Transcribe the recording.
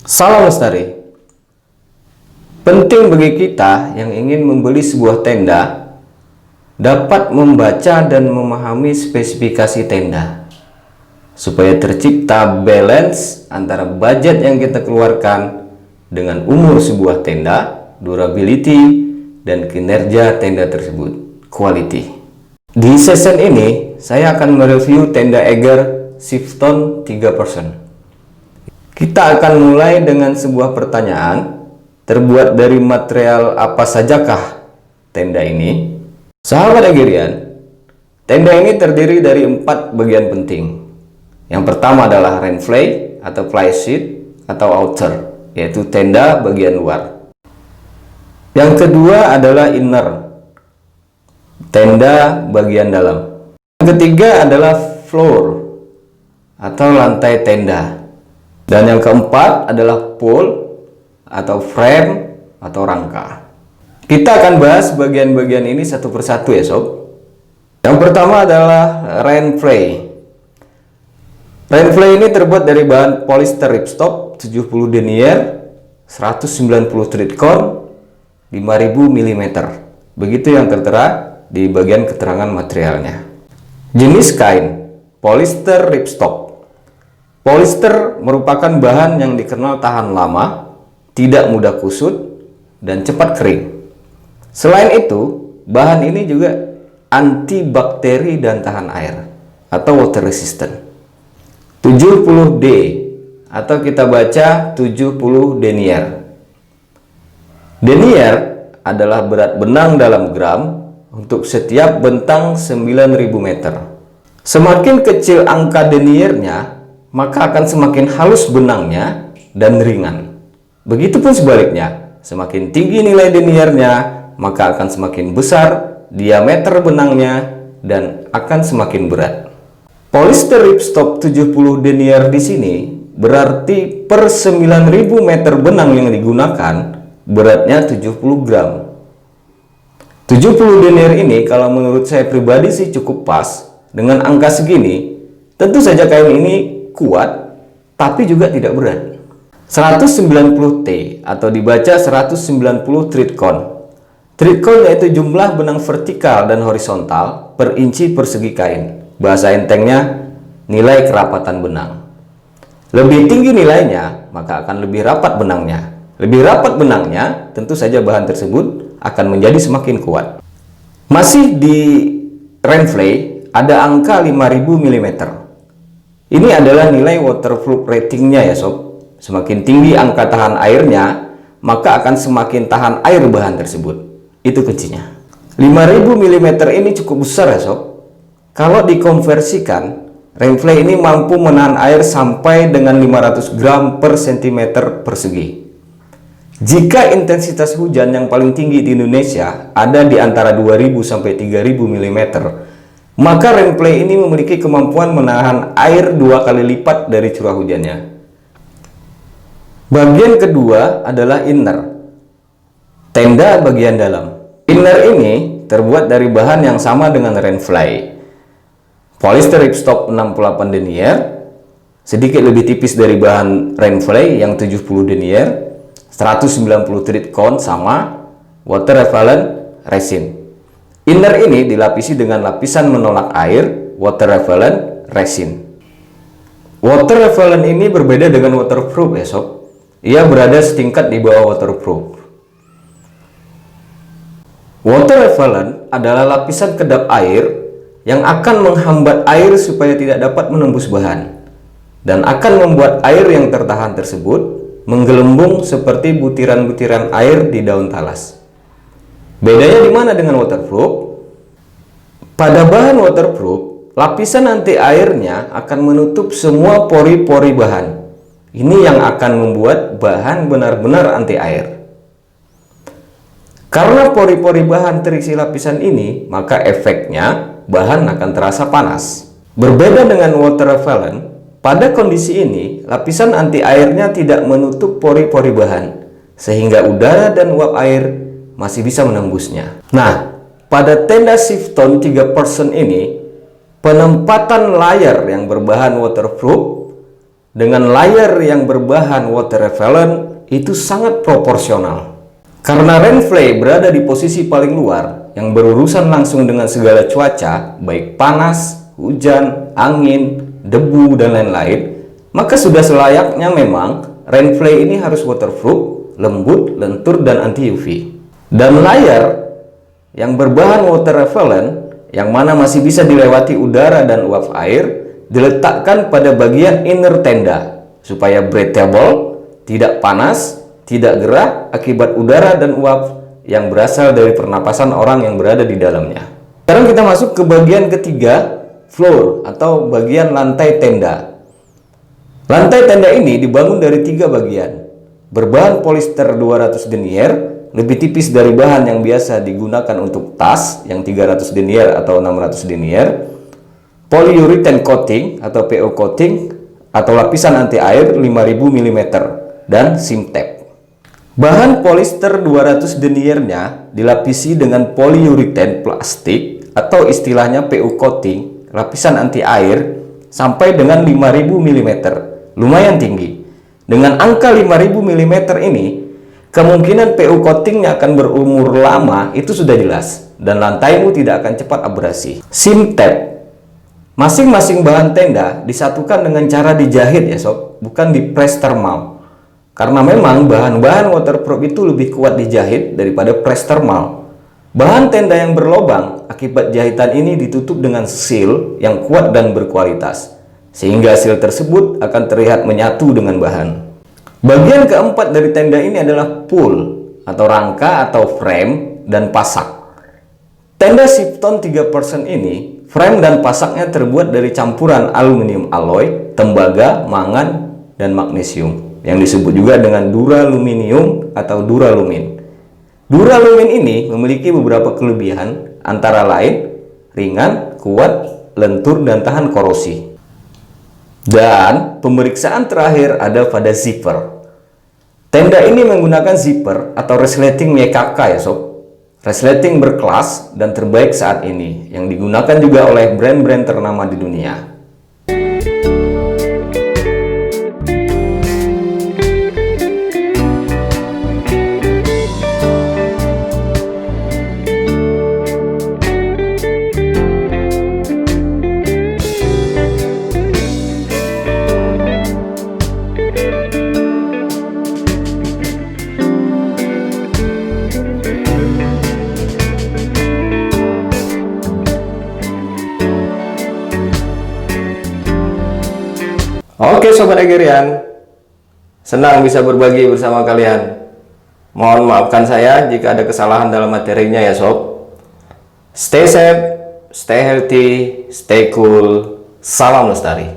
Salam lestari. Penting bagi kita yang ingin membeli sebuah tenda dapat membaca dan memahami spesifikasi tenda supaya tercipta balance antara budget yang kita keluarkan dengan umur sebuah tenda, durability, dan kinerja tenda tersebut, quality. Di session ini saya akan mereview tenda Eiger Shifton 3%. Kita akan mulai dengan sebuah pertanyaan, terbuat dari material apa sajakah tenda ini? Sahabat Eggerian, tenda ini terdiri dari 4 bagian penting. Yang pertama adalah rain fly atau fly sheet atau outer, yaitu tenda bagian luar. Yang kedua adalah inner, tenda bagian dalam. Yang ketiga adalah floor atau lantai tenda. Dan yang keempat adalah pole atau frame atau rangka. Kita akan bahas bagian-bagian ini satu persatu ya sob. Yang pertama adalah rain fly. Rain fly ini terbuat dari bahan polyester ripstop 70 denier, 190 treetcorn, 5000 mm. Begitu yang tertera di bagian keterangan materialnya. Jenis kain polyester ripstop. Polyester merupakan bahan yang dikenal tahan lama, tidak mudah kusut, dan cepat kering. Selain itu, bahan ini juga antibakteri dan tahan air atau water resistant. 70D atau kita baca 70 denier. Denier adalah berat benang dalam gram untuk setiap bentang 9000 meter. Semakin kecil angka deniernya, maka akan semakin halus benangnya dan ringan. Begitupun sebaliknya, semakin tinggi nilai deniernya, maka akan semakin besar diameter benangnya dan akan semakin berat. Polyester ripstop 70 denier di sini berarti per 9000 meter benang yang digunakan beratnya 70 gram. 70 denier ini kalau menurut saya pribadi sih cukup pas. Dengan angka segini, tentu saja kain ini kuat, tapi juga tidak berat. 190T atau dibaca 190 treetcorn. Treetcorn yaitu jumlah benang vertikal dan horizontal per inci persegi kain. Bahasa entengnya, nilai kerapatan benang. Lebih tinggi nilainya, maka akan lebih rapat benangnya. Lebih rapat benangnya, tentu saja bahan tersebut akan menjadi semakin kuat. Masih di rain fly, ada angka 5000 mm. Ini adalah nilai waterproof ratingnya ya sob. Semakin tinggi angka tahan airnya, maka akan semakin tahan air bahan tersebut. Itu kuncinya. 5000 mm ini cukup besar ya sob. Kalau dikonversikan, rain fly ini mampu menahan air sampai dengan 500 gram per cm persegi. Jika intensitas hujan yang paling tinggi di Indonesia ada di antara 2000 sampai 3000 mm, maka rain fly ini memiliki kemampuan menahan air 2 kali lipat dari curah hujannya. Bagian kedua adalah inner, tenda bagian dalam. Inner ini terbuat dari bahan yang sama dengan rain fly. Polyester ripstop 68 denier, sedikit lebih tipis dari bahan rain fly yang 70 denier, 190 treetcorn sama, water repellent resin. Inner ini dilapisi dengan lapisan menolak air, water repellent resin. Water repellent ini berbeda dengan waterproof ya sob. Ia berada setingkat di bawah waterproof. Water repellent adalah lapisan kedap air yang akan menghambat air supaya tidak dapat menembus bahan dan akan membuat air yang tertahan tersebut menggelembung seperti butiran-butiran air di daun talas. Bedanya di mana dengan waterproof? Pada bahan waterproof, lapisan anti airnya akan menutup semua pori-pori bahan. Ini yang akan membuat bahan benar-benar anti air. Karena pori-pori bahan terisi lapisan ini, maka efeknya bahan akan terasa panas. Berbeda dengan water repellent, pada kondisi ini lapisan anti airnya tidak menutup pori-pori bahan, sehingga udara dan uap air masih bisa menembusnya. Nah, pada tenda Shifton 3% ini, penempatan layar yang berbahan waterproof dengan layar yang berbahan water repellent itu sangat proporsional. Karena rainfly berada di posisi paling luar yang berurusan langsung dengan segala cuaca, baik panas, hujan, angin, debu, dan lain-lain, maka sudah selayaknya memang rainfly ini harus waterproof, lembut, lentur, dan anti UV. Dan layar yang berbahan water repellent yang mana masih bisa dilewati udara dan uap air diletakkan pada bagian inner tenda supaya breathable, tidak panas, tidak gerah akibat udara dan uap yang berasal dari pernapasan orang yang berada di dalamnya. Sekarang kita masuk ke bagian ketiga, floor atau bagian lantai tenda. Lantai tenda ini dibangun dari 3 bagian. Berbahan polyester 200 denier, lebih tipis dari bahan yang biasa digunakan untuk tas yang 300 denier atau 600 denier. Polyurethane coating atau PU coating atau lapisan anti air 5000 mm dan sim tape. Bahan polyester 200 deniernya dilapisi dengan polyurethane plastik atau istilahnya PU coating, lapisan anti air sampai dengan 5000 mm, lumayan tinggi. Dengan angka 5000 mm ini, kemungkinan PU coatingnya akan berumur lama itu sudah jelas, dan lantaimu tidak akan cepat abrasi. Sim tape. Masing-masing bahan tenda disatukan dengan cara dijahit ya sob, bukan di press thermal. Karena memang bahan-bahan waterproof itu lebih kuat dijahit daripada press thermal. Bahan tenda yang berlobang akibat jahitan ini ditutup dengan seal yang kuat dan berkualitas, sehingga seal tersebut akan terlihat menyatu dengan bahan. Bagian keempat dari tenda ini adalah pool atau rangka atau frame dan pasak. Tenda Shipton 3% ini, frame dan pasaknya terbuat dari campuran aluminium alloy, tembaga, mangan, dan magnesium, yang disebut juga dengan duraluminium atau duralumin. Duralumin ini memiliki beberapa kelebihan, antara lain ringan, kuat, lentur, dan tahan korosi. Dan pemeriksaan terakhir ada pada zipper. Tenda ini menggunakan zipper atau resleting YKK ya sob. Resleting berkelas dan terbaik saat ini, yang digunakan juga oleh brand-brand ternama di dunia. Oke Sobat Agrarian, senang bisa berbagi bersama kalian. Mohon maafkan saya jika ada kesalahan dalam materinya ya sob. Stay safe, stay healthy, stay cool. Salam lestari.